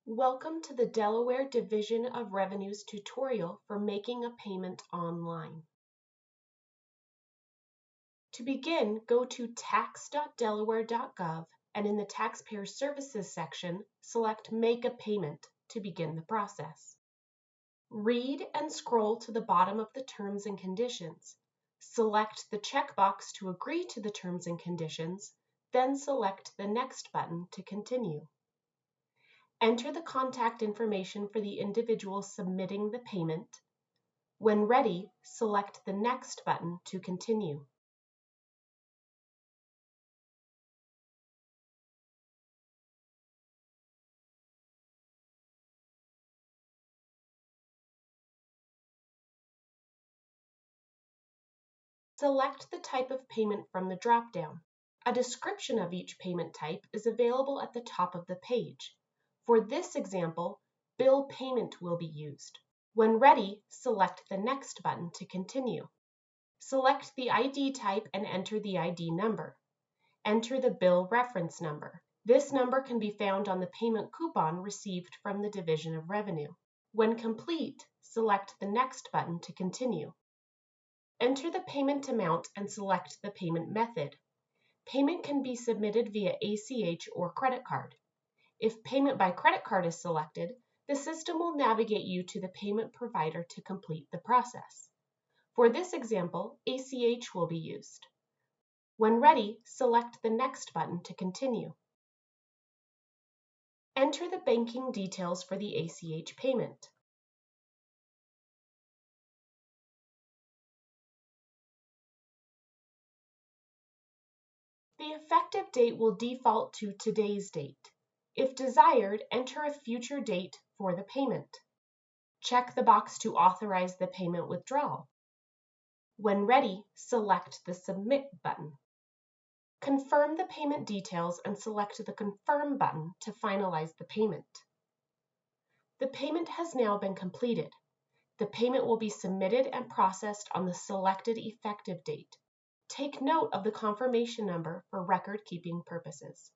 Welcome to the Delaware Division of Revenue's tutorial for making a payment online. To begin, go to tax.delaware.gov and in the Taxpayer Services section, select Make a Payment to begin the process. Read and scroll to the bottom of the Terms and Conditions. Select the checkbox to agree to the terms and conditions, then select the Next button to continue. Enter the contact information for the individual submitting the payment. When ready, select the Next button to continue. Select the type of payment from the drop-down. A description of each payment type is available at the top of the page. For this example, bill payment will be used. When ready, select the Next button to continue. Select the ID type and enter the ID number. Enter the bill reference number. This number can be found on the payment coupon received from the Division of Revenue. When complete, select the Next button to continue. Enter the payment amount and select the payment method. Payment can be submitted via ACH or credit card. If payment by credit card is selected, the system will navigate you to the payment provider to complete the process. For this example, ACH will be used. When ready, select the Next button to continue. Enter the banking details for the ACH payment. The effective date will default to today's date. If desired, enter a future date for the payment. Check the box to authorize the payment withdrawal. When ready, select the Submit button. Confirm the payment details and select the Confirm button to finalize the payment. The payment has now been completed. The payment will be submitted and processed on the selected effective date. Take note of the confirmation number for record-keeping purposes.